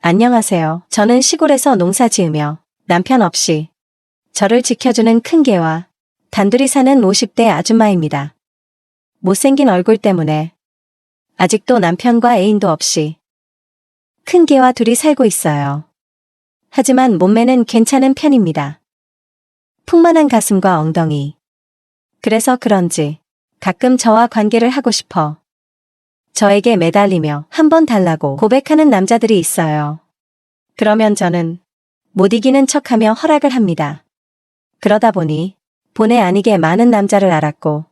안녕하세요. 저는 시골에서 농사 지으며 남편 없이 저를 지켜주는 큰 개와 단둘이 사는 50대 아줌마입니다. 못생긴 얼굴 때문에 아직도 남편과 애인도 없이 큰 개와 둘이 살고 있어요. 하지만 몸매는 괜찮은 편입니다. 풍만한 가슴과 엉덩이. 그래서 그런지 가끔 저와 관계를 하고 싶어 저에게 매달리며 한 번 달라고 고백하는 남자들이 있어요. 그러면 저는 못 이기는 척하며 허락을 합니다. 그러다 보니 본의 아니게 많은 남자를 알았고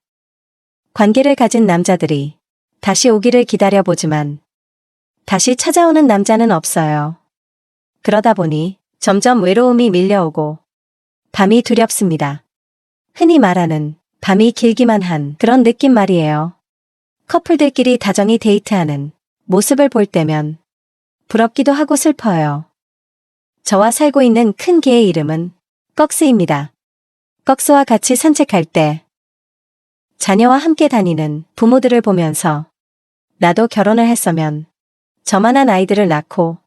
관계를 가진 남자들이 다시 오기를 기다려보지만 다시 찾아오는 남자는 없어요. 그러다 보니 점점 외로움이 밀려오고 밤이 두렵습니다. 흔히 말하는 밤이 길기만 한 그런 느낌 말이에요. 커플들끼리 다정히 데이트하는 모습을 볼 때면 부럽기도 하고 슬퍼요. 저와 살고 있는 큰 개의 이름은 꺽스입니다. 꺽스와 같이 산책할 때 자녀와 함께 다니는 부모들을 보면서 나도 결혼을 했으면 저만한 아이들을 낳고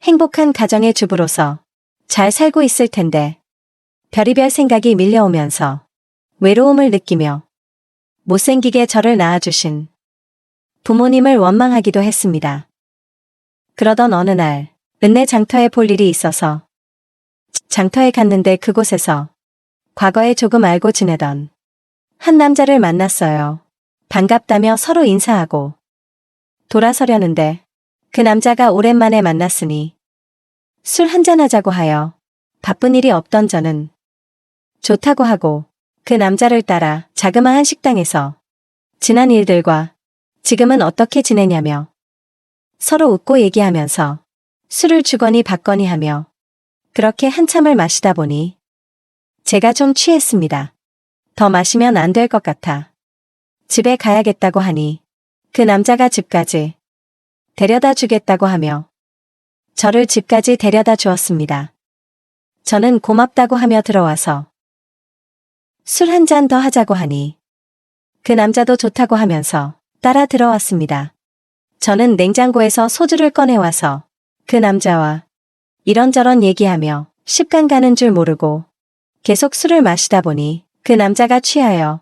행복한 가정의 주부로서 잘 살고 있을 텐데 별의별 생각이 밀려오면서 외로움을 느끼며 못생기게 저를 낳아주신 부모님을 원망하기도 했습니다. 그러던 어느 날 읍내 장터에 볼 일이 있어서 장터에 갔는데 그곳에서 과거에 조금 알고 지내던 한 남자를 만났어요. 반갑다며 서로 인사하고 돌아서려는데 그 남자가 오랜만에 만났으니 술 한잔하자고 하여 바쁜 일이 없던 저는 좋다고 하고 그 남자를 따라 자그마한 식당에서 지난 일들과 지금은 어떻게 지내냐며 서로 웃고 얘기하면서 술을 주거니 받거니 하며 그렇게 한참을 마시다 보니 제가 좀 취했습니다. 더 마시면 안 될 것 같아 집에 가야겠다고 하니 그 남자가 집까지 데려다 주겠다고 하며 저를 집까지 데려다 주었습니다. 저는 고맙다고 하며 들어와서 술 한 잔 더 하자고 하니 그 남자도 좋다고 하면서 따라 들어왔습니다. 저는 냉장고에서 소주를 꺼내와서 그 남자와 이런저런 얘기하며 시간 가는 줄 모르고 계속 술을 마시다 보니 그 남자가 취하여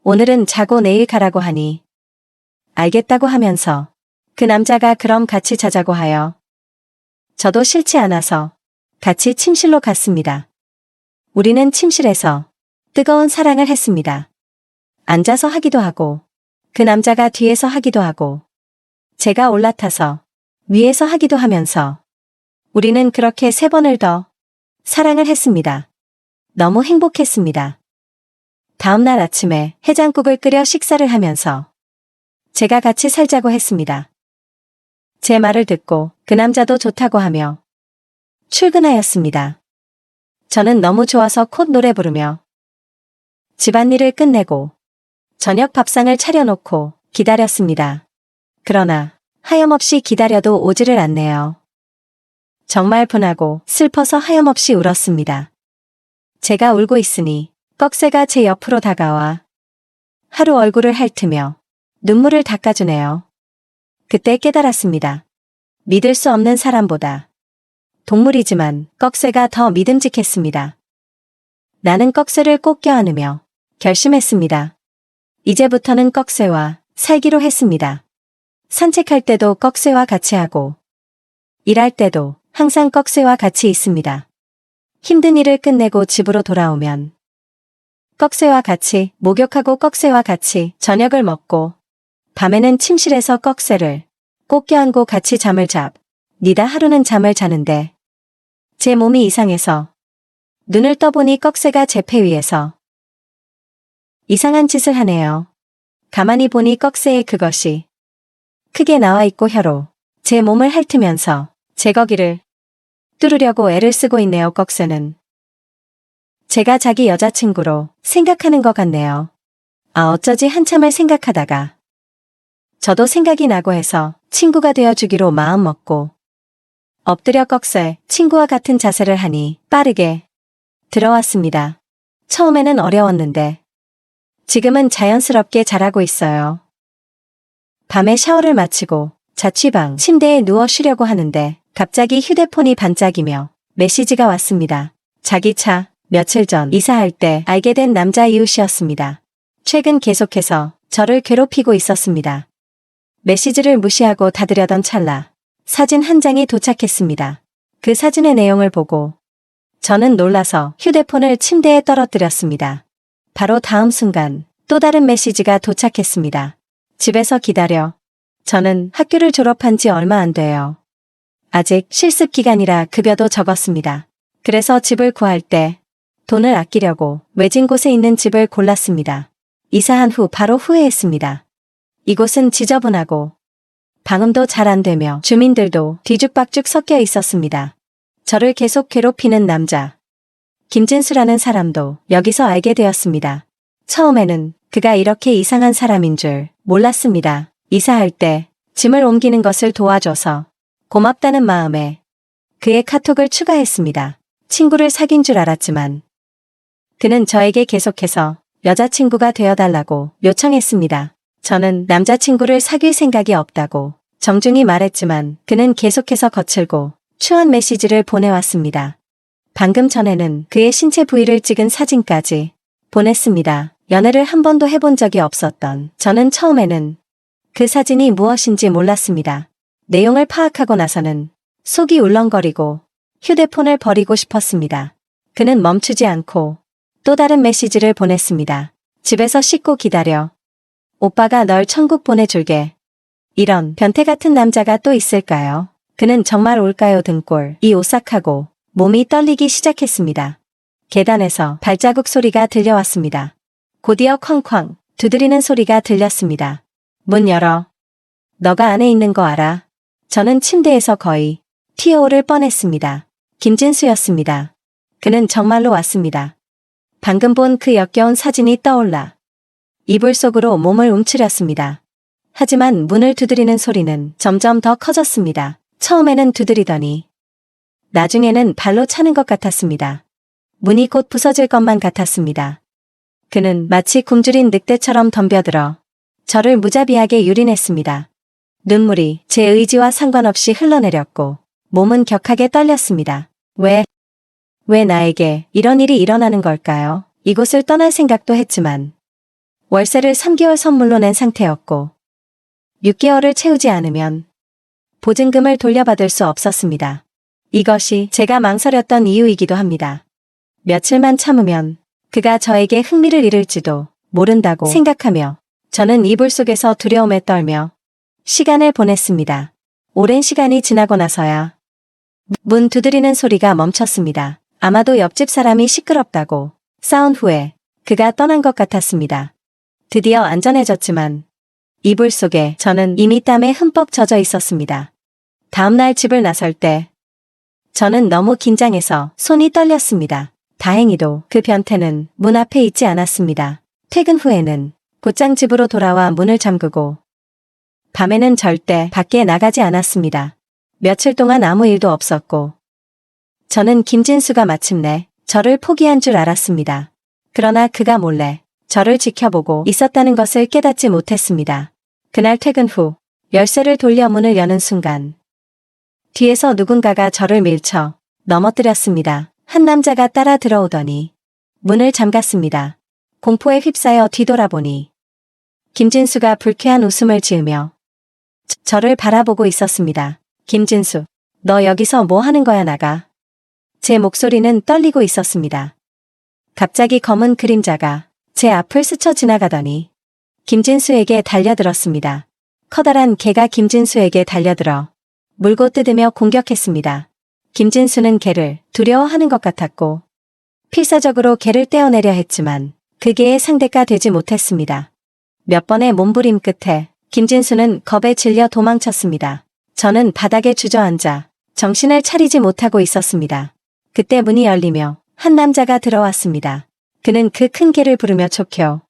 오늘은 자고 내일 가라고 하니 알겠다고 하면서 그 남자가 그럼 같이 자자고 하여 저도 싫지 않아서 같이 침실로 갔습니다. 우리는 침실에서 뜨거운 사랑을 했습니다. 앉아서 하기도 하고 그 남자가 뒤에서 하기도 하고 제가 올라타서 위에서 하기도 하면서 우리는 그렇게 3번을 더 사랑을 했습니다. 너무 행복했습니다. 다음날 아침에 해장국을 끓여 식사를 하면서 제가 같이 살자고 했습니다. 제 말을 듣고 그 남자도 좋다고 하며 출근하였습니다. 저는 너무 좋아서 콧 노래 부르며 집안일을 끝내고 저녁 밥상을 차려놓고 기다렸습니다. 그러나 하염없이 기다려도 오지를 않네요. 정말 분하고 슬퍼서 하염없이 울었습니다. 제가 울고 있으니 꺽쇠가 제 옆으로 다가와 하루 얼굴을 핥으며 눈물을 닦아주네요. 그때 깨달았습니다. 믿을 수 없는 사람보다 동물이지만 꺽쇠가 더 믿음직했습니다. 나는 꺽쇠를 꼭 껴안으며 결심했습니다. 이제부터는 꺽쇠와 살기로 했습니다. 산책할 때도 꺽쇠와 같이 하고 일할 때도 항상 꺽쇠와 같이 있습니다. 힘든 일을 끝내고 집으로 돌아오면 꺽쇠와 같이 목욕하고 꺽쇠와 같이 저녁을 먹고 밤에는 침실에서 꺽쇠를 꼭 껴안고 같이 잠을 니다 하루는 잠을 자는데 제 몸이 이상해서 눈을 떠보니 꺽쇠가 제 폐 위에서 이상한 짓을 하네요. 가만히 보니 꺽쇠의 그것이 크게 나와 있고 혀로 제 몸을 핥으면서 제 거기를 뚫으려고 애를 쓰고 있네요. 꺽쇠는 제가 자기 여자친구로 생각하는 것 같네요. 아, 어쩌지 한참을 생각하다가 저도 생각이 나고 해서 친구가 되어주기로 마음먹고 엎드려 꺽쇠 친구와 같은 자세를 하니 빠르게 들어왔습니다. 처음에는 어려웠는데 지금은 자연스럽게 잘하고 있어요. 밤에 샤워를 마치고 자취방 침대에 누워 쉬려고 하는데 갑자기 휴대폰이 반짝이며 메시지가 왔습니다. 자기 차, 며칠 전 이사할 때 알게 된 남자 이웃이었습니다. 최근 계속해서 저를 괴롭히고 있었습니다. 메시지를 무시하고 닫으려던 찰나 사진 한 장이 도착했습니다. 그 사진의 내용을 보고 저는 놀라서 휴대폰을 침대에 떨어뜨렸습니다. 바로 다음 순간 또 다른 메시지가 도착했습니다. 집에서 기다려. 저는 학교를 졸업한 지 얼마 안 돼요. 아직 실습 기간이라 급여도 적었습니다. 그래서 집을 구할 때 돈을 아끼려고 외진 곳에 있는 집을 골랐습니다. 이사한 후 바로 후회했습니다. 이곳은 지저분하고 방음도 잘 안 되며 주민들도 뒤죽박죽 섞여 있었습니다. 저를 계속 괴롭히는 남자. 김진수라는 사람도 여기서 알게 되었습니다. 처음에는 그가 이렇게 이상한 사람인 줄 몰랐습니다. 이사할 때 짐을 옮기는 것을 도와줘서 고맙다는 마음에 그의 카톡을 추가했습니다. 친구를 사귄 줄 알았지만 그는 저에게 계속해서 여자친구가 되어달라고 요청했습니다. 저는 남자친구를 사귈 생각이 없다고 정중히 말했지만 그는 계속해서 거칠고 추한 메시지를 보내왔습니다. 방금 전에는 그의 신체 부위를 찍은 사진까지 보냈습니다. 연애를 한 번도 해본 적이 없었던 저는 처음에는 그 사진이 무엇인지 몰랐습니다. 내용을 파악하고 나서는 속이 울렁거리고 휴대폰을 버리고 싶었습니다. 그는 멈추지 않고 또 다른 메시지를 보냈습니다. 집에서 씻고 기다려. 오빠가 널 천국 보내줄게. 이런 변태 같은 남자가 또 있을까요? 그는 정말 올까요 등골이 오싹하고 몸이 떨리기 시작했습니다. 계단에서 발자국 소리가 들려왔습니다. 곧이어 쾅쾅 두드리는 소리가 들렸습니다. 문 열어. 너가 안에 있는 거 알아? 저는 침대에서 거의 튀어오를 뻔했습니다. 김진수였습니다. 그는 정말로 왔습니다. 방금 본 그 역겨운 사진이 떠올라 이불 속으로 몸을 움츠렸습니다. 하지만 문을 두드리는 소리는 점점 더 커졌습니다. 처음에는 두드리더니 나중에는 발로 차는 것 같았습니다. 문이 곧 부서질 것만 같았습니다. 그는 마치 굶주린 늑대처럼 덤벼들어 저를 무자비하게 유린했습니다. 눈물이 제 의지와 상관없이 흘러내렸고 몸은 격하게 떨렸습니다. 왜 나에게 이런 일이 일어나는 걸까요? 이곳을 떠날 생각도 했지만 월세를 3개월 선물로 낸 상태였고 6개월을 채우지 않으면 보증금을 돌려받을 수 없었습니다. 이것이 제가 망설였던 이유이기도 합니다. 며칠만 참으면 그가 저에게 흥미를 잃을지도 모른다고 생각하며 저는 이불 속에서 두려움에 떨며 시간을 보냈습니다. 오랜 시간이 지나고 나서야 문 두드리는 소리가 멈췄습니다. 아마도 옆집 사람이 시끄럽다고 싸운 후에 그가 떠난 것 같았습니다. 드디어 안전해졌지만 이불 속에 저는 이미 땀에 흠뻑 젖어 있었습니다. 다음날 집을 나설 때 저는 너무 긴장해서 손이 떨렸습니다. 다행히도 그 변태는 문 앞에 있지 않았습니다. 퇴근 후에는 곧장 집으로 돌아와 문을 잠그고 밤에는 절대 밖에 나가지 않았습니다. 며칠 동안 아무 일도 없었고 저는 김진수가 마침내 저를 포기한 줄 알았습니다. 그러나 그가 몰래 저를 지켜보고 있었다는 것을 깨닫지 못했습니다. 그날 퇴근 후 열쇠를 돌려 문을 여는 순간 뒤에서 누군가가 저를 밀쳐 넘어뜨렸습니다. 한 남자가 따라 들어오더니 문을 잠갔습니다. 공포에 휩싸여 뒤돌아보니 김진수가 불쾌한 웃음을 지으며 저를 바라보고 있었습니다. 김진수, 너 여기서 뭐 하는 거야 나가. 제 목소리는 떨리고 있었습니다. 갑자기 검은 그림자가 제 앞을 스쳐 지나가더니 김진수에게 달려들었습니다. 커다란 개가 김진수에게 달려들어 물고 뜯으며 공격했습니다. 김진수는 개를 두려워하는 것 같았고 필사적으로 개를 떼어내려 했지만 그 개의 상대가 되지 못했습니다. 몇 번의 몸부림 끝에 김진수는 겁에 질려 도망쳤습니다. 저는 바닥에 주저앉아 정신을 차리지 못하고 있었습니다. 그때 문이 열리며 한 남자가 들어왔습니다. 그는 그 큰 개를 부르며 촉혀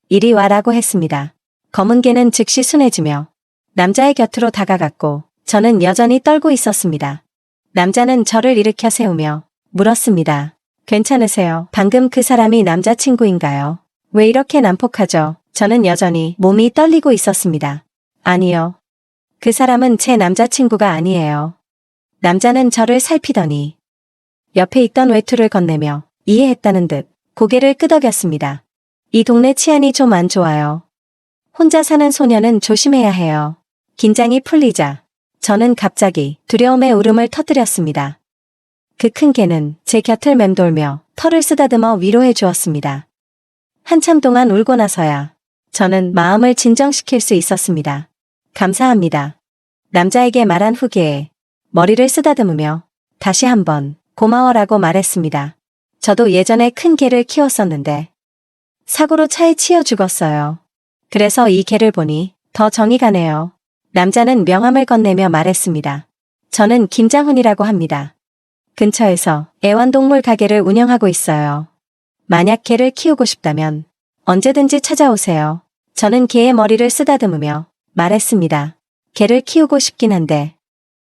이리 와라고 했습니다. 검은 개는 즉시 순해지며 남자의 곁으로 다가갔고 저는 여전히 떨고 있었습니다. 남자는 저를 일으켜 세우며 물었습니다. 괜찮으세요? 방금 그 사람이 남자친구인가요? 왜 이렇게 난폭하죠? 저는 여전히 몸이 떨리고 있었습니다. 아니요. 그 사람은 제 남자친구가 아니에요. 남자는 저를 살피더니 옆에 있던 외투를 건네며 이해했다는 듯 고개를 끄덕였습니다. 이 동네 치안이 좀 안 좋아요. 혼자 사는 소녀는 조심해야 해요. 긴장이 풀리자 저는 갑자기 두려움의 울음을 터뜨렸습니다. 그 큰 개는 제 곁을 맴돌며 털을 쓰다듬어 위로해 주었습니다. 한참 동안 울고 나서야 저는 마음을 진정시킬 수 있었습니다. 감사합니다. 남자에게 말한 후에 머리를 쓰다듬으며 다시 한번 고마워라고 말했습니다. 저도 예전에 큰 개를 키웠었는데 사고로 차에 치여 죽었어요. 그래서 이 개를 보니 더 정이 가네요. 남자는 명함을 건네며 말했습니다. 저는 김장훈이라고 합니다. 근처에서 애완동물 가게를 운영하고 있어요. 만약 개를 키우고 싶다면 언제든지 찾아오세요. 저는 개의 머리를 쓰다듬으며 말했습니다. 개를 키우고 싶긴 한데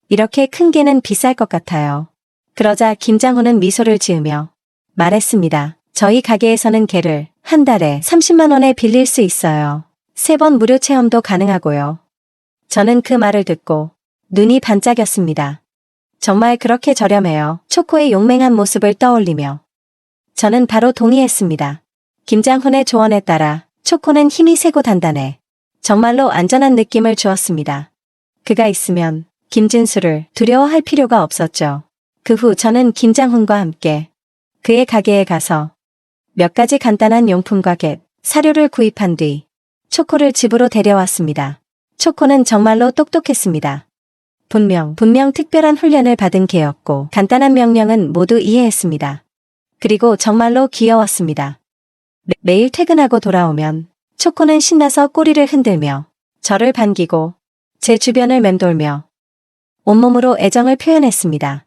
이렇게 큰 개는 비쌀 것 같아요. 그러자 김장훈은 미소를 지으며 말했습니다. 저희 가게에서는 개를 한 달에 30만 원에 빌릴 수 있어요. 3번 무료 체험도 가능하고요. 저는 그 말을 듣고 눈이 반짝였습니다. 정말 그렇게 저렴해요. 초코의 용맹한 모습을 떠올리며 저는 바로 동의했습니다. 김장훈의 조언에 따라 초코는 힘이 세고 단단해 정말로 안전한 느낌을 주었습니다. 그가 있으면 김진수를 두려워할 필요가 없었죠. 그 후 저는 김장훈과 함께 그의 가게에 가서 몇 가지 간단한 용품과 갯, 사료를 구입한 뒤 초코를 집으로 데려왔습니다. 초코는 정말로 똑똑했습니다. 분명 특별한 훈련을 받은 개였고 간단한 명령은 모두 이해했습니다. 그리고 정말로 귀여웠습니다. 매일 퇴근하고 돌아오면 초코는 신나서 꼬리를 흔들며 저를 반기고 제 주변을 맴돌며 온몸으로 애정을 표현했습니다.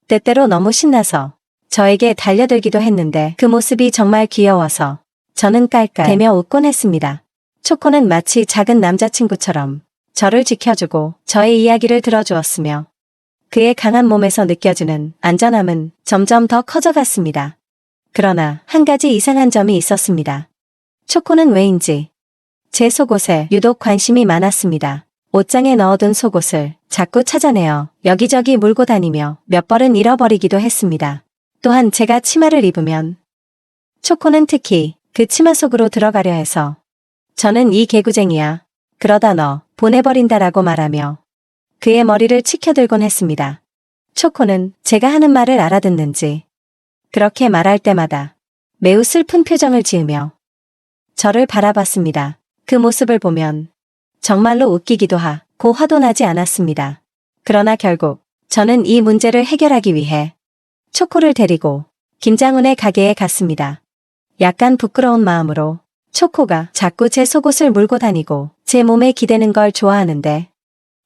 때때로 너무 신나서 저에게 달려들기도 했는데 그 모습이 정말 귀여워서 저는 깔깔대며 웃곤 했습니다. 초코는 마치 작은 남자친구처럼 저를 지켜주고 저의 이야기를 들어주었으며 그의 강한 몸에서 느껴지는 안전함은 점점 더 커져갔습니다. 그러나 한 가지 이상한 점이 있었습니다. 초코는 왜인지 제 속옷에 유독 관심이 많았습니다. 옷장에 넣어둔 속옷을 자꾸 찾아내어 여기저기 몰고 다니며 몇 벌은 잃어버리기도 했습니다. 또한 제가 치마를 입으면 초코는 특히 그 치마 속으로 들어가려 해서 저는 이 개구쟁이야. 그러다 너 보내버린다라고 말하며 그의 머리를 치켜들곤 했습니다. 초코는 제가 하는 말을 알아듣는지 그렇게 말할 때마다 매우 슬픈 표정을 지으며 저를 바라봤습니다. 그 모습을 보면 정말로 웃기기도 하고 화도 나지 않았습니다. 그러나 결국 저는 이 문제를 해결하기 위해 초코를 데리고 김장훈의 가게에 갔습니다. 약간 부끄러운 마음으로 초코가 자꾸 제 속옷을 물고 다니고 제 몸에 기대는 걸 좋아하는데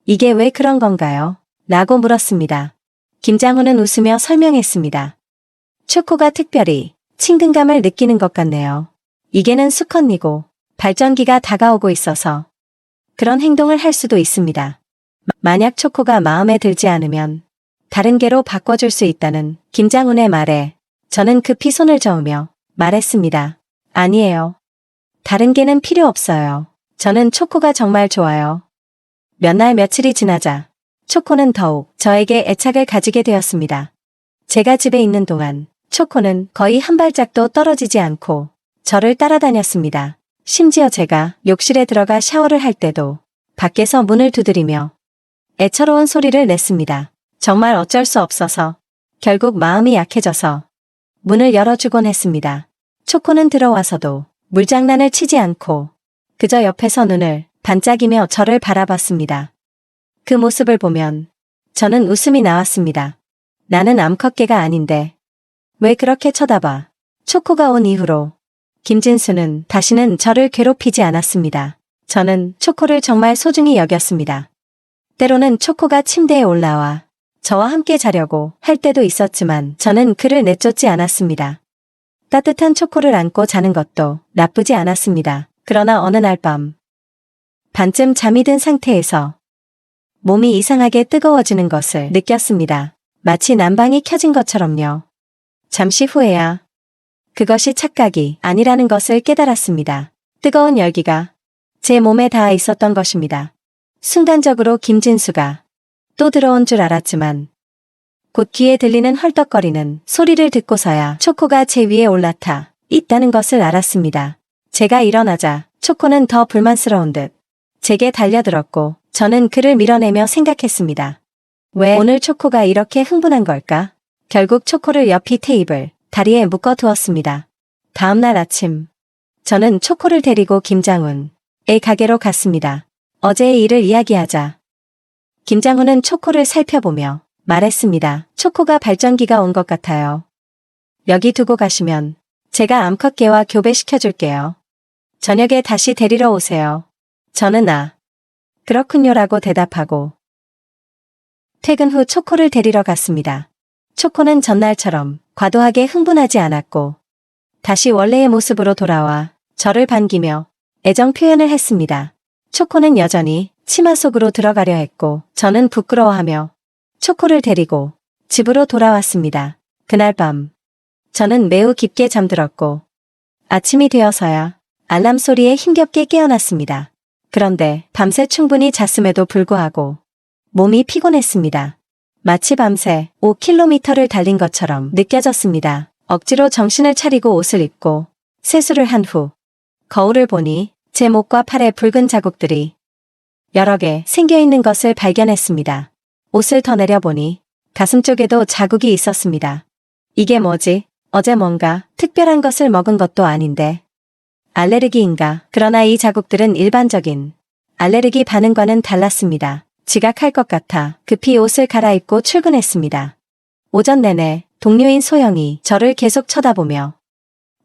이게 왜 그런 건가요? 라고 물었습니다. 김장훈은 웃으며 설명했습니다. 초코가 특별히 친근감을 느끼는 것 같네요. 이게는 수컷이고 발전기가 다가오고 있어서 그런 행동을 할 수도 있습니다. 만약 초코가 마음에 들지 않으면 다른 개로 바꿔줄 수 있다는 김장훈의 말에 저는 급히 손을 저으며 말했습니다. 아니에요. 다른 개는 필요 없어요. 저는 초코가 정말 좋아요. 몇 날 며칠이 지나자 초코는 더욱 저에게 애착을 가지게 되었습니다. 제가 집에 있는 동안 초코는 거의 한 발짝도 떨어지지 않고 저를 따라다녔습니다. 심지어 제가 욕실에 들어가 샤워를 할 때도 밖에서 문을 두드리며 애처로운 소리를 냈습니다. 정말 어쩔 수 없어서 결국 마음이 약해져서 문을 열어주곤 했습니다. 초코는 들어와서도 물장난을 치지 않고 그저 옆에서 눈을 반짝이며 저를 바라봤습니다. 그 모습을 보면 저는 웃음이 나왔습니다. 나는 암컷개가 아닌데 왜 그렇게 쳐다봐? 초코가 온 이후로 김진수는 다시는 저를 괴롭히지 않았습니다. 저는 초코를 정말 소중히 여겼습니다. 때로는 초코가 침대에 올라와 저와 함께 자려고 할 때도 있었지만 저는 그를 내쫓지 않았습니다. 따뜻한 초코를 안고 자는 것도 나쁘지 않았습니다. 그러나 어느 날 밤 반쯤 잠이 든 상태에서 몸이 이상하게 뜨거워지는 것을 느꼈습니다. 마치 난방이 켜진 것처럼요. 잠시 후에야 그것이 착각이 아니라는 것을 깨달았습니다. 뜨거운 열기가 제 몸에 닿아 있었던 것입니다. 순간적으로 김진수가 또 들어온 줄 알았지만 곧 귀에 들리는 헐떡거리는 소리를 듣고서야 초코가 제 위에 올라타 있다는 것을 알았습니다. 제가 일어나자 초코는 더 불만스러운 듯 제게 달려들었고 저는 그를 밀어내며 생각했습니다. 왜 오늘 초코가 이렇게 흥분한 걸까? 결국 초코를 옆이 테이블 다리에 묶어두었습니다. 다음날 아침 저는 초코를 데리고 김장훈의 가게로 갔습니다. 어제의 일을 이야기하자 김장훈은 초코를 살펴보며 말했습니다. 초코가 발전기가 온 것 같아요. 여기 두고 가시면 제가 암컷개와 교배시켜줄게요. 저녁에 다시 데리러 오세요. 저는 그렇군요라고 대답하고 퇴근 후 초코를 데리러 갔습니다. 초코는 전날처럼 과도하게 흥분하지 않았고 다시 원래의 모습으로 돌아와 저를 반기며 애정 표현을 했습니다. 초코는 여전히 치마 속으로 들어가려 했고 저는 부끄러워하며 초코를 데리고 집으로 돌아왔습니다. 그날 밤 저는 매우 깊게 잠들었고 아침이 되어서야 알람 소리에 힘겹게 깨어났습니다. 그런데 밤새 충분히 잤음에도 불구하고 몸이 피곤했습니다. 마치 밤새 5km를 달린 것처럼 느껴졌습니다. 억지로 정신을 차리고 옷을 입고 세수를 한 후 거울을 보니 제 목과 팔에 붉은 자국들이 여러 개 생겨있는 것을 발견했습니다. 옷을 더 내려보니 가슴 쪽에도 자국이 있었습니다. 이게 뭐지? 어제 뭔가 특별한 것을 먹은 것도 아닌데 알레르기인가? 그러나 이 자국들은 일반적인 알레르기 반응과는 달랐습니다. 지각할 것 같아 급히 옷을 갈아입고 출근했습니다. 오전 내내 동료인 소영이 저를 계속 쳐다보며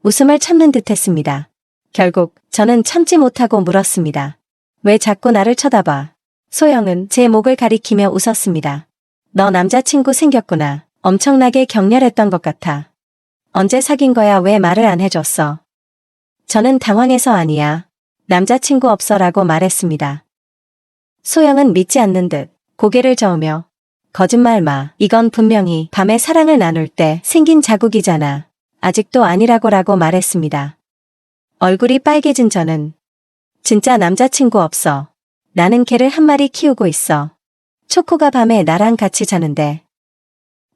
웃음을 참는 듯 했습니다. 결국 저는 참지 못하고 물었습니다. 왜 자꾸 나를 쳐다봐? 소영은 제 목을 가리키며 웃었습니다. 너 남자친구 생겼구나. 엄청나게 격렬했던 것 같아. 언제 사귄 거야? 왜 말을 안 해줬어? 저는 당황해서 아니야. 남자친구 없어라고 말했습니다. 소영은 믿지 않는 듯 고개를 저으며 거짓말 마. 이건 분명히 밤에 사랑을 나눌 때 생긴 자국이잖아. 아직도 아니라고라고 말했습니다. 얼굴이 빨개진 저는 진짜 남자친구 없어. 나는 개를 한 마리 키우고 있어. 초코가 밤에 나랑 같이 자는데.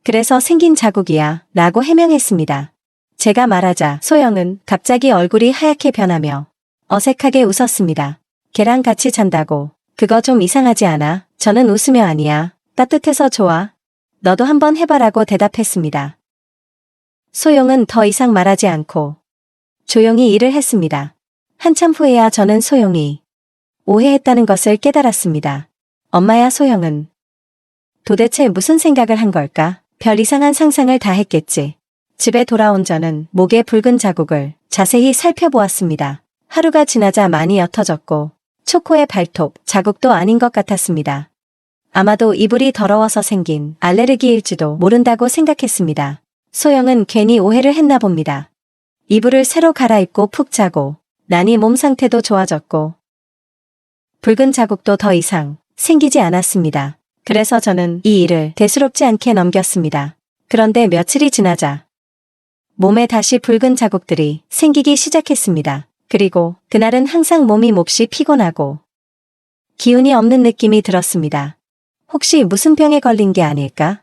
그래서 생긴 자국이야 라고 해명했습니다. 제가 말하자 소영은 갑자기 얼굴이 하얗게 변하며 어색하게 웃었습니다. 개랑 같이 잔다고. 그거 좀 이상하지 않아? 저는 웃으며 아니야. 따뜻해서 좋아. 너도 한번 해봐라고 대답했습니다. 소영은 더 이상 말하지 않고 조용히 일을 했습니다. 한참 후에야 저는 소영이 오해했다는 것을 깨달았습니다. 엄마야 소영은 도대체 무슨 생각을 한 걸까? 별 이상한 상상을 다 했겠지. 집에 돌아온 저는 목에 붉은 자국을 자세히 살펴보았습니다. 하루가 지나자 많이 옅어졌고 초코의 발톱 자국도 아닌 것 같았습니다. 아마도 이불이 더러워서 생긴 알레르기일지도 모른다고 생각했습니다. 소영은 괜히 오해를 했나 봅니다. 이불을 새로 갈아입고 푹 자고 나니 몸 상태도 좋아졌고 붉은 자국도 더 이상 생기지 않았습니다. 그래서 저는 이 일을 대수롭지 않게 넘겼습니다. 그런데 며칠이 지나자 몸에 다시 붉은 자국들이 생기기 시작했습니다. 그리고 그날은 항상 몸이 몹시 피곤하고 기운이 없는 느낌이 들었습니다. 혹시 무슨 병에 걸린 게 아닐까?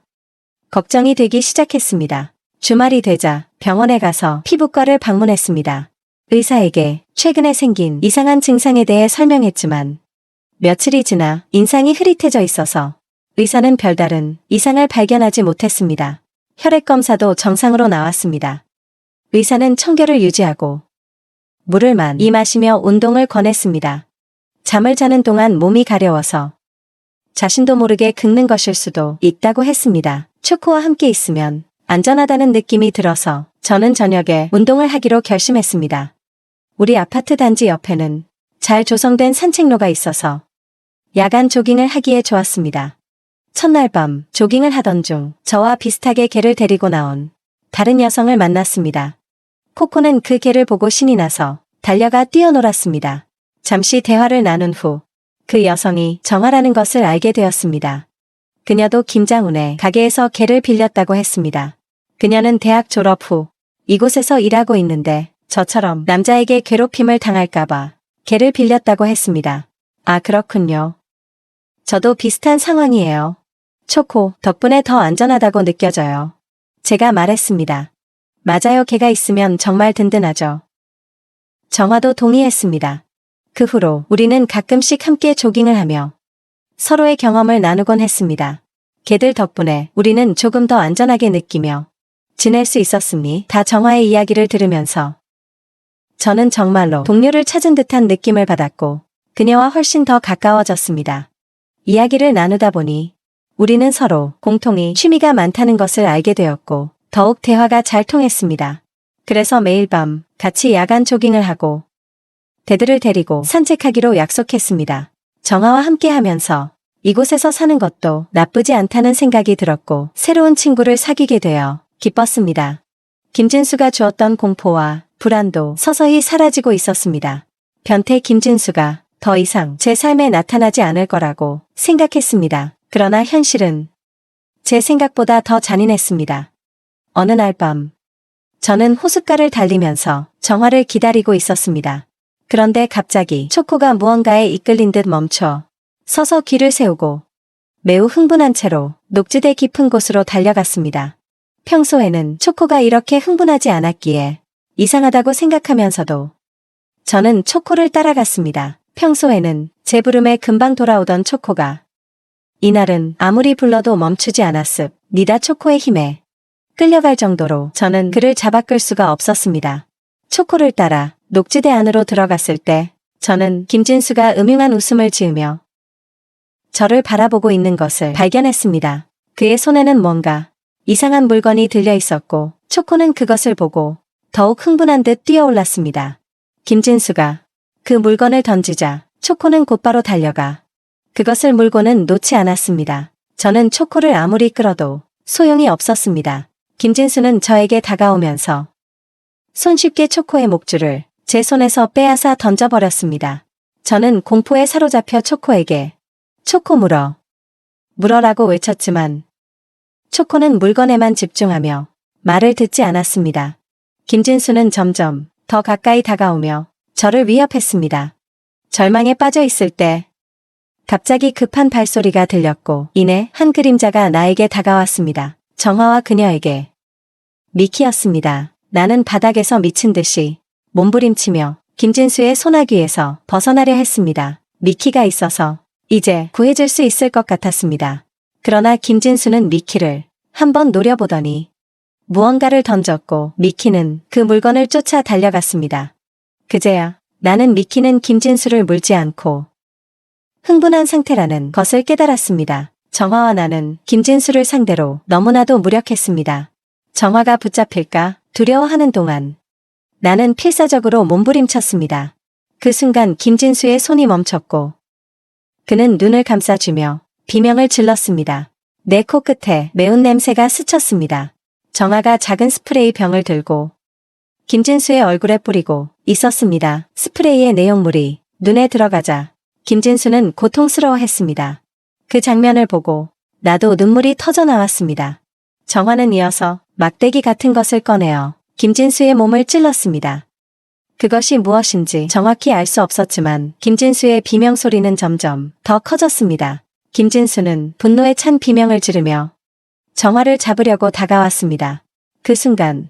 걱정이 되기 시작했습니다. 주말이 되자 병원에 가서 피부과를 방문했습니다. 의사에게 최근에 생긴 이상한 증상에 대해 설명했지만 며칠이 지나 인상이 흐릿해져 있어서 의사는 별다른 이상을 발견하지 못했습니다. 혈액 검사도 정상으로 나왔습니다. 의사는 청결을 유지하고 물을 많이 마시며 운동을 권했습니다. 잠을 자는 동안 몸이 가려워서 자신도 모르게 긁는 것일 수도 있다고 했습니다. 초코와 함께 있으면 안전하다는 느낌이 들어서 저는 저녁에 운동을 하기로 결심했습니다. 우리 아파트 단지 옆에는 잘 조성된 산책로가 있어서 야간 조깅을 하기에 좋았습니다. 첫날 밤 조깅을 하던 중 저와 비슷하게 개를 데리고 나온 다른 여성을 만났습니다. 코코는 그 개를 보고 신이 나서 달려가 뛰어놀았습니다. 잠시 대화를 나눈 후 그 여성이 정화라는 것을 알게 되었습니다. 그녀도 김장훈의 가게에서 개를 빌렸다고 했습니다. 그녀는 대학 졸업 후 이곳에서 일하고 있는데 저처럼 남자에게 괴롭힘을 당할까봐 개를 빌렸다고 했습니다. 아, 그렇군요. 저도 비슷한 상황이에요. 초코 덕분에 더 안전하다고 느껴져요. 제가 말했습니다. 맞아요. 개가 있으면 정말 든든하죠. 정화도 동의했습니다. 그 후로 우리는 가끔씩 함께 조깅을 하며 서로의 경험을 나누곤 했습니다. 개들 덕분에 우리는 조금 더 안전하게 느끼며 지낼 수 있었습니다. 정화의 이야기를 들으면서 저는 정말로 동료를 찾은 듯한 느낌을 받았고 그녀와 훨씬 더 가까워졌습니다. 이야기를 나누다 보니 우리는 서로 공통의 취미가 많다는 것을 알게 되었고 더욱 대화가 잘 통했습니다. 그래서 매일 밤 같이 야간 조깅을 하고 개들을 데리고 산책하기로 약속했습니다. 정아와 함께 하면서 이곳에서 사는 것도 나쁘지 않다는 생각이 들었고 새로운 친구를 사귀게 되어 기뻤습니다. 김진수가 주었던 공포와 불안도 서서히 사라지고 있었습니다. 변태 김진수가 더 이상 제 삶에 나타나지 않을 거라고 생각했습니다. 그러나 현실은 제 생각보다 더 잔인했습니다. 어느 날 밤 저는 호숫가를 달리면서 정화를 기다리고 있었습니다. 그런데 갑자기 초코가 무언가에 이끌린 듯 멈춰 서서 귀를 세우고 매우 흥분한 채로 녹지대 깊은 곳으로 달려갔습니다. 평소에는 초코가 이렇게 흥분하지 않았기에 이상하다고 생각하면서도 저는 초코를 따라갔습니다. 평소에는 제 부름에 금방 돌아오던 초코가 이날은 아무리 불러도 멈추지 않았습니다. 초코의 힘에 끌려갈 정도로 저는 그를 잡아 끌 수가 없었습니다. 초코를 따라 녹지대 안으로 들어갔을 때 저는 김진수가 음흉한 웃음을 지으며 저를 바라보고 있는 것을 발견했습니다. 그의 손에는 뭔가 이상한 물건이 들려 있었고 초코는 그것을 보고 더욱 흥분한 듯 뛰어올랐습니다. 김진수가 그 물건을 던지자 초코는 곧바로 달려가 그것을 물고는 놓지 않았습니다. 저는 초코를 아무리 끌어도 소용이 없었습니다. 김진수는 저에게 다가오면서 손쉽게 초코의 목줄을 제 손에서 빼앗아 던져버렸습니다. 저는 공포에 사로잡혀 초코에게 초코 물어라고 외쳤지만 초코는 물건에만 집중하며 말을 듣지 않았습니다. 김진수는 점점 더 가까이 다가오며 저를 위협했습니다. 절망에 빠져 있을 때 갑자기 급한 발소리가 들렸고 이내 한 그림자가 나에게 다가왔습니다. 정화와 그녀에게 미키였습니다. 나는 바닥에서 미친 듯이 몸부림치며 김진수의 소나귀에서 벗어나려 했습니다. 미키가 있어서 이제 구해줄 수 있을 것 같았습니다. 그러나 김진수는 미키를 한번 노려보더니 무언가를 던졌고 미키는 그 물건을 쫓아 달려갔습니다. 그제야 나는 미키는 김진수를 물지 않고 흥분한 상태라는 것을 깨달았습니다. 정화와 나는 김진수를 상대로 너무나도 무력했습니다. 정화가 붙잡힐까 두려워하는 동안 나는 필사적으로 몸부림쳤습니다. 그 순간 김진수의 손이 멈췄고 그는 눈을 감싸주며 비명을 질렀습니다. 내 코끝에 매운 냄새가 스쳤습니다. 정화가 작은 스프레이 병을 들고 김진수의 얼굴에 뿌리고 있었습니다. 스프레이의 내용물이 눈에 들어가자 김진수는 고통스러워했습니다. 그 장면을 보고 나도 눈물이 터져 나왔습니다. 정화는 이어서 막대기 같은 것을 꺼내어 김진수의 몸을 찔렀습니다. 그것이 무엇인지 정확히 알 수 없었지만 김진수의 비명 소리는 점점 더 커졌습니다. 김진수는 분노에 찬 비명을 지르며 정화를 잡으려고 다가왔습니다. 그 순간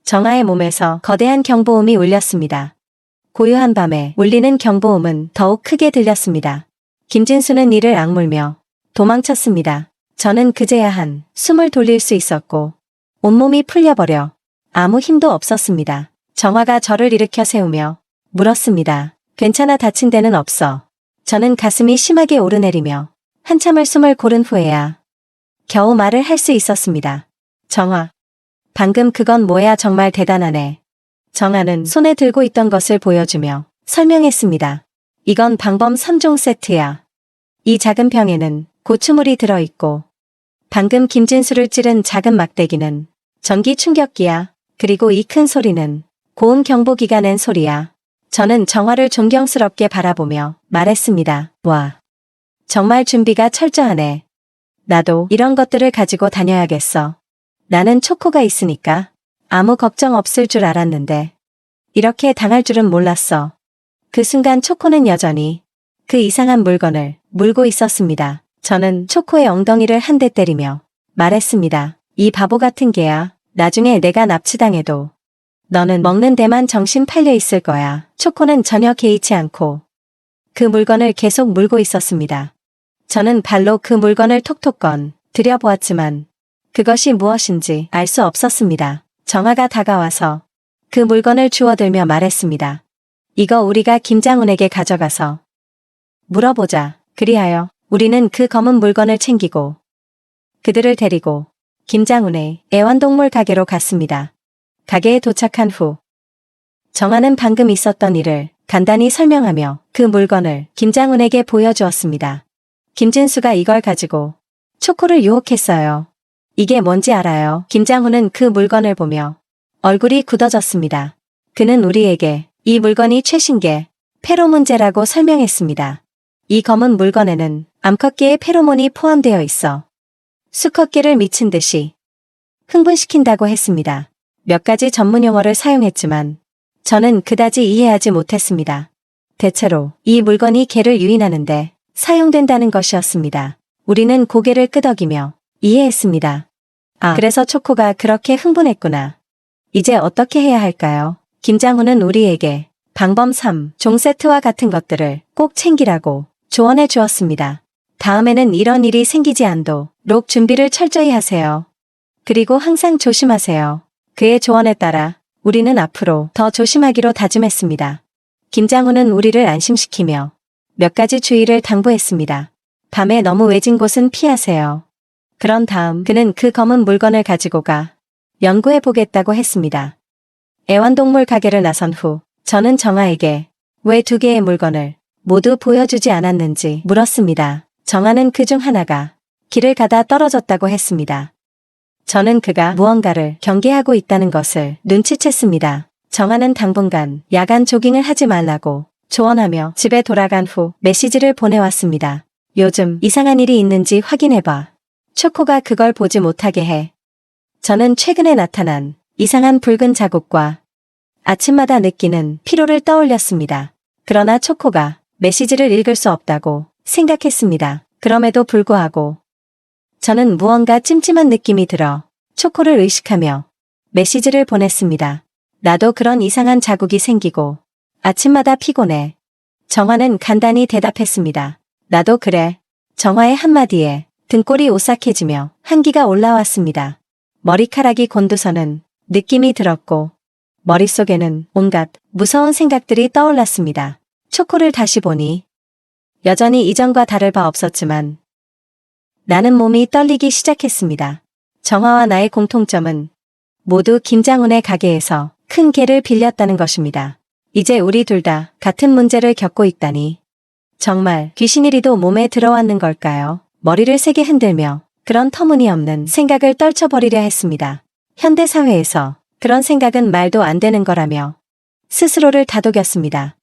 정화의 몸에서 거대한 경보음이 울렸습니다. 고요한 밤에 울리는 경보음은 더욱 크게 들렸습니다. 김진수는 이를 악물며 도망쳤습니다. 저는 그제야 숨을 돌릴 수 있었고 온몸이 풀려버려 아무 힘도 없었습니다. 정화가 저를 일으켜 세우며 물었습니다. 괜찮아, 다친 데는 없어. 저는 가슴이 심하게 오르내리며 한참을 숨을 고른 후에야 겨우 말을 할 수 있었습니다. 정화, 방금 그건 뭐야? 정말 대단하네. 정화는 손에 들고 있던 것을 보여주며 설명했습니다. 이건 방범 3종 세트야. 이 작은 병에는 고추물이 들어있고 방금 김진수를 찌른 작은 막대기는 전기 충격기야. 그리고 이 큰 소리는 고음 경보기가 낸 소리야. 저는 정화를 존경스럽게 바라보며 말했습니다. 와, 정말 준비가 철저하네. 나도 이런 것들을 가지고 다녀야겠어. 나는 초코가 있으니까 아무 걱정 없을 줄 알았는데 이렇게 당할 줄은 몰랐어. 그 순간 초코는 여전히 그 이상한 물건을 물고 있었습니다. 저는 초코의 엉덩이를 한 대 때리며 말했습니다. 이 바보 같은 개야. 나중에 내가 납치당해도 너는 먹는 데만 정신 팔려 있을 거야. 초코는 전혀 개의치 않고 그 물건을 계속 물고 있었습니다. 저는 발로 그 물건을 톡톡 들여보았지만 그것이 무엇인지 알 수 없었습니다. 정아가 다가와서 그 물건을 주워들며 말했습니다. 이거 우리가 김장훈에게 가져가서 물어보자. 그리하여 우리는 그 검은 물건을 챙기고 그들을 데리고 김장훈의 애완동물 가게로 갔습니다. 가게에 도착한 후 정아는 방금 있었던 일을 간단히 설명하며 그 물건을 김장훈에게 보여주었습니다. 김진수가 이걸 가지고 초코를 유혹했어요. 이게 뭔지 알아요? 김장훈은 그 물건을 보며 얼굴이 굳어졌습니다. 그는 우리에게 이 물건이 최신계 페로몬제라고 설명했습니다. 이 검은 물건에는 암컷계의 페로몬이 포함되어 있어 수컷계를 미친 듯이 흥분시킨다고 했습니다. 몇 가지 전문 용어를 사용했지만 저는 그다지 이해하지 못했습니다. 대체로 이 물건이 개를 유인하는데 사용된다는 것이었습니다. 우리는 고개를 끄덕이며 이해했습니다. 아, 그래서 초코가 그렇게 흥분했구나. 이제 어떻게 해야 할까요? 김장훈은 우리에게 방범 3종 세트와 같은 것들을 꼭 챙기라고 조언해 주었습니다. 다음에는 이런 일이 생기지 않도록 준비를 철저히 하세요. 그리고 항상 조심하세요. 그의 조언에 따라 우리는 앞으로 더 조심하기로 다짐했습니다. 김장훈은 우리를 안심시키며 몇 가지 주의를 당부했습니다. 밤에 너무 외진 곳은 피하세요. 그런 다음 그는 그 검은 물건을 가지고 가 연구해 보겠다고 했습니다. 애완동물 가게를 나선 후 저는 정아에게 왜 두 개의 물건을 모두 보여주지 않았는지 물었습니다. 정아는 그중 하나가 길을 가다 떨어졌다고 했습니다. 저는 그가 무언가를 경계하고 있다는 것을 눈치챘습니다. 정아는 당분간 야간 조깅을 하지 말라고 조언하며 집에 돌아간 후 메시지를 보내왔습니다. 요즘 이상한 일이 있는지 확인해봐. 초코가 그걸 보지 못하게 해. 저는 최근에 나타난 이상한 붉은 자국과 아침마다 느끼는 피로를 떠올렸습니다. 그러나 초코가 메시지를 읽을 수 없다고 생각했습니다. 그럼에도 불구하고 저는 무언가 찜찜한 느낌이 들어 초코를 의식하며 메시지를 보냈습니다. 나도 그런 이상한 자국이 생기고 아침마다 피곤해. 정화는 간단히 대답했습니다. 나도 그래. 정화의 한마디에 등골이 오싹해지며 한기가 올라왔습니다. 머리카락이 곤두서는 느낌이 들었고 머릿속에는 온갖 무서운 생각들이 떠올랐습니다. 초코를 다시 보니 여전히 이전과 다를 바 없었지만 나는 몸이 떨리기 시작했습니다. 정화와 나의 공통점은 모두 김장훈의 가게에서 큰 개를 빌렸다는 것입니다. 이제 우리 둘 다 같은 문제를 겪고 있다니. 정말 귀신이리도 몸에 들어왔는 걸까요? 머리를 세게 흔들며 그런 터무니없는 생각을 떨쳐버리려 했습니다. 현대사회에서 그런 생각은 말도 안 되는 거라며 스스로를 다독였습니다.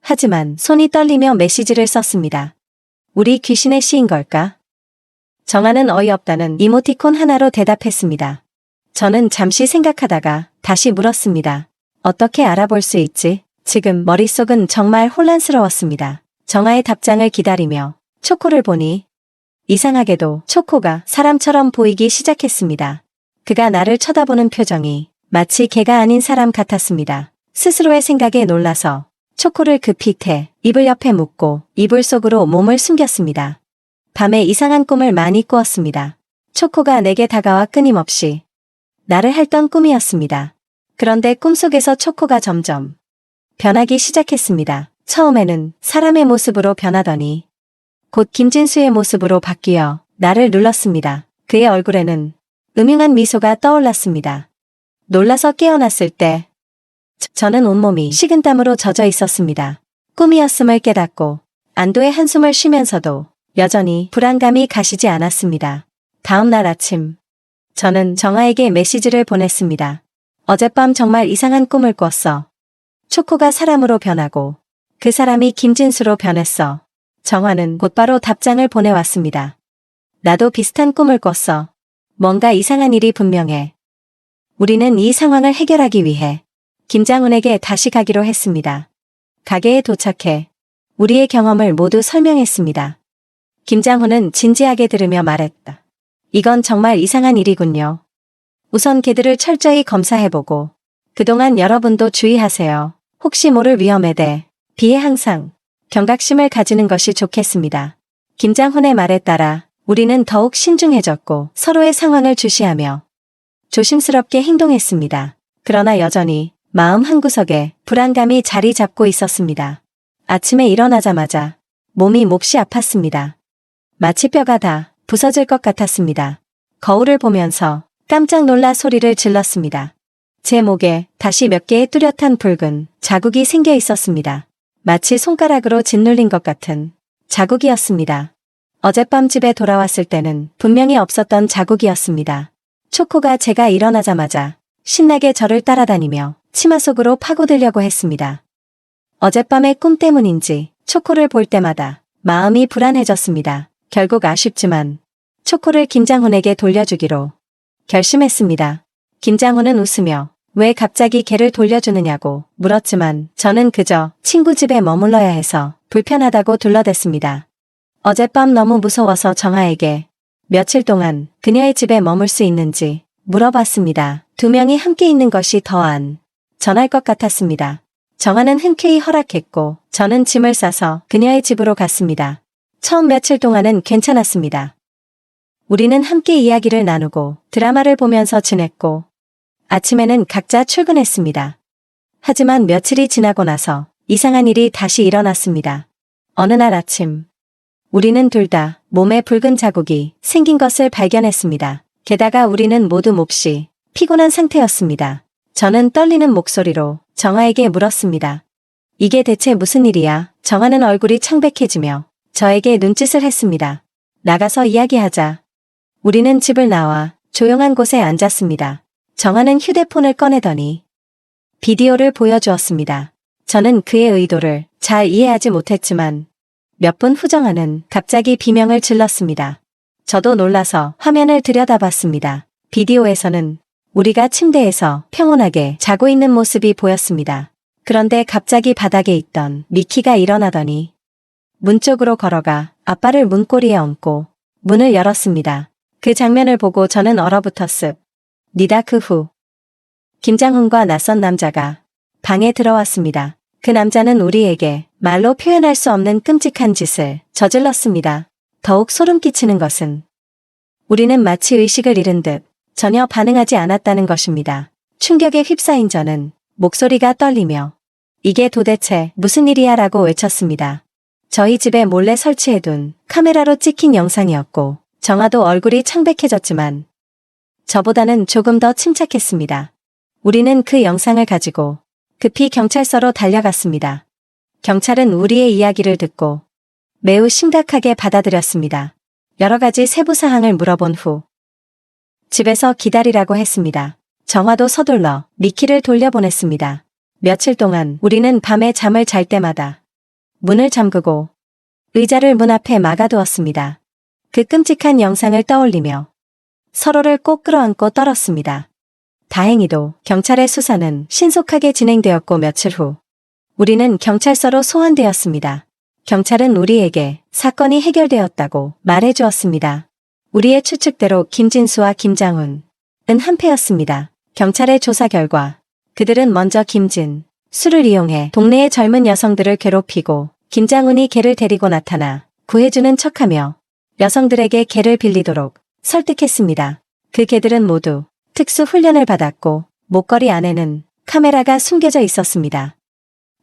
하지만 손이 떨리며 메시지를 썼습니다. 우리 귀신의 시인 걸까? 정아는 어이없다는 이모티콘 하나로 대답했습니다. 저는 잠시 생각하다가 다시 물었습니다. 어떻게 알아볼 수 있지? 지금 머릿속은 정말 혼란스러웠습니다. 정아의 답장을 기다리며 초코를 보니 이상하게도 초코가 사람처럼 보이기 시작했습니다. 그가 나를 쳐다보는 표정이 마치 개가 아닌 사람 같았습니다. 스스로의 생각에 놀라서 초코를 급히 입을 옆에 묶고 이불 속으로 몸을 숨겼습니다. 밤에 이상한 꿈을 많이 꾸었습니다. 초코가 내게 다가와 끊임없이 나를 핥던 꿈이었습니다. 그런데 꿈속에서 초코가 점점 변하기 시작했습니다. 처음에는 사람의 모습으로 변하더니 곧 김진수의 모습으로 바뀌어 나를 눌렀습니다. 그의 얼굴에는 음흉한 미소가 떠올랐습니다. 놀라서 깨어났을 때 저는 온몸이 식은땀으로 젖어 있었습니다. 꿈이었음을 깨닫고 안도의 한숨을 쉬면서도 여전히 불안감이 가시지 않았습니다. 다음 날 아침 저는 정아에게 메시지를 보냈습니다. 어젯밤 정말 이상한 꿈을 꿨어. 초코가 사람으로 변하고 그 사람이 김진수로 변했어. 정아는 곧바로 답장을 보내왔습니다. 나도 비슷한 꿈을 꿨어. 뭔가 이상한 일이 분명해. 우리는 이 상황을 해결하기 위해 김장훈에게 다시 가기로 했습니다. 가게에 도착해 우리의 경험을 모두 설명했습니다. 김장훈은 진지하게 들으며 말했다. 이건 정말 이상한 일이군요. 우선 개들을 철저히 검사해보고 그동안 여러분도 주의하세요. 혹시 모를 위험에 비해 항상 경각심을 가지는 것이 좋겠습니다. 김장훈의 말에 따라 우리는 더욱 신중해졌고 서로의 상황을 주시하며 조심스럽게 행동했습니다. 그러나 여전히 마음 한구석에 불안감이 자리 잡고 있었습니다. 아침에 일어나자마자 몸이 몹시 아팠습니다. 마치 뼈가 다 부서질 것 같았습니다. 거울을 보면서 깜짝 놀라 소리를 질렀습니다. 제 목에 다시 몇 개의 뚜렷한 붉은 자국이 생겨 있었습니다. 마치 손가락으로 짓눌린 것 같은 자국이었습니다. 어젯밤 집에 돌아왔을 때는 분명히 없었던 자국이었습니다. 초코가 제가 일어나자마자 신나게 저를 따라다니며 치마 속으로 파고들려고 했습니다. 어젯밤의 꿈 때문인지 초코를 볼 때마다 마음이 불안해졌습니다. 결국 아쉽지만 초코를 김장훈에게 돌려주기로 결심했습니다. 김장훈은 웃으며 왜 갑자기 개를 돌려주느냐고 물었지만 저는 그저 친구 집에 머물러야 해서 불편하다고 둘러댔습니다. 어젯밤 너무 무서워서 정아에게 며칠 동안 그녀의 집에 머물 수 있는지 물어봤습니다. 두 명이 함께 있는 것이 더한 전할 것 같았습니다. 정아는 흔쾌히 허락했고 저는 짐을 싸서 그녀의 집으로 갔습니다. 처음 며칠 동안은 괜찮았습니다. 우리는 함께 이야기를 나누고 드라마를 보면서 지냈고 아침에는 각자 출근했습니다. 하지만 며칠이 지나고 나서 이상한 일이 다시 일어났습니다. 어느 날 아침 우리는 둘 다 몸에 붉은 자국이 생긴 것을 발견했습니다. 게다가 우리는 모두 몹시 피곤한 상태였습니다. 저는 떨리는 목소리로 정아에게 물었습니다. 이게 대체 무슨 일이야? 정아는 얼굴이 창백해지며 저에게 눈짓을 했습니다. 나가서 이야기하자. 우리는 집을 나와 조용한 곳에 앉았습니다. 정아는 휴대폰을 꺼내더니 비디오를 보여주었습니다. 저는 그의 의도를 잘 이해하지 못했지만 몇 분 후 정아는 갑자기 비명을 질렀습니다. 저도 놀라서 화면을 들여다봤습니다. 비디오에서는 우리가 침대에서 평온하게 자고 있는 모습이 보였습니다. 그런데 갑자기 바닥에 있던 미키가 일어나더니 문 쪽으로 걸어가 아빠를 문고리에 얹고 문을 열었습니다. 그 장면을 보고 저는 얼어붙었습니다. 그 후 김장훈과 낯선 남자가 방에 들어왔습니다. 그 남자는 우리에게 말로 표현할 수 없는 끔찍한 짓을 저질렀습니다. 더욱 소름 끼치는 것은 우리는 마치 의식을 잃은 듯 전혀 반응하지 않았다는 것입니다. 충격에 휩싸인 저는 목소리가 떨리며 이게 도대체 무슨 일이야 라고 외쳤습니다. 저희 집에 몰래 설치해둔 카메라로 찍힌 영상이었고 정아도 얼굴이 창백해졌지만 저보다는 조금 더 침착했습니다. 우리는 그 영상을 가지고 급히 경찰서로 달려갔습니다. 경찰은 우리의 이야기를 듣고 매우 심각하게 받아들였습니다. 여러 가지 세부 사항을 물어본 후 집에서 기다리라고 했습니다. 정아도 서둘러 미키를 돌려보냈습니다. 며칠 동안 우리는 밤에 잠을 잘 때마다 문을 잠그고 의자를 문 앞에 막아두었습니다. 그 끔찍한 영상을 떠올리며 서로를 꼭 끌어안고 떨었습니다. 다행히도 경찰의 수사는 신속하게 진행되었고 며칠 후 우리는 경찰서로 소환되었습니다. 경찰은 우리에게 사건이 해결되었다고 말해주었습니다. 우리의 추측대로 김진수와 김장훈은 한패였습니다. 경찰의 조사 결과 그들은 먼저 김진수를 이용해 동네의 젊은 여성들을 괴롭히고 김장훈이 개를 데리고 나타나 구해주는 척하며 여성들에게 개를 빌리도록 설득했습니다. 그 개들은 모두 특수 훈련을 받았고 목걸이 안에는 카메라가 숨겨져 있었습니다.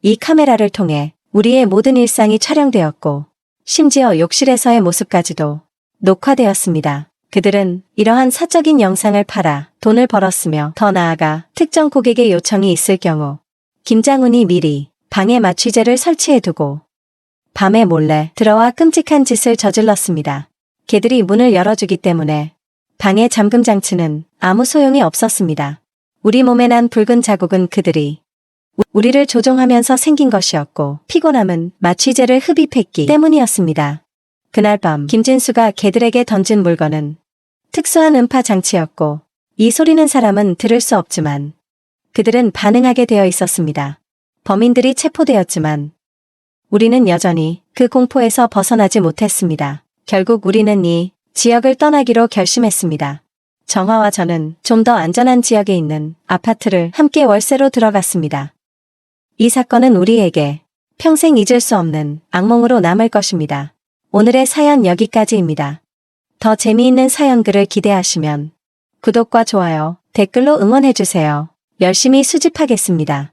이 카메라를 통해 우리의 모든 일상이 촬영되었고 심지어 욕실에서의 모습까지도 녹화되었습니다. 그들은 이러한 사적인 영상을 팔아 돈을 벌었으며 더 나아가 특정 고객의 요청이 있을 경우 김장훈이 미리 방에 마취제를 설치해두고 밤에 몰래 들어와 끔찍한 짓을 저질렀습니다. 개들이 문을 열어주기 때문에 방의 잠금 장치는 아무 소용이 없었습니다. 우리 몸에 난 붉은 자국은 그들이 우리를 조종하면서 생긴 것이었고 피곤함은 마취제를 흡입했기 때문이었습니다. 그날 밤 김진수가 개들에게 던진 물건은 특수한 음파 장치였고 이 소리는 사람은 들을 수 없지만 그들은 반응하게 되어 있었습니다. 범인들이 체포되었지만 우리는 여전히 그 공포에서 벗어나지 못했습니다. 결국 우리는 이 지역을 떠나기로 결심했습니다. 정화와 저는 좀 더 안전한 지역에 있는 아파트를 함께 월세로 들어갔습니다. 이 사건은 우리에게 평생 잊을 수 없는 악몽으로 남을 것입니다. 오늘의 사연 여기까지입니다. 더 재미있는 사연글을 기대하시면 구독과 좋아요, 댓글로 응원해주세요. 열심히 수집하겠습니다.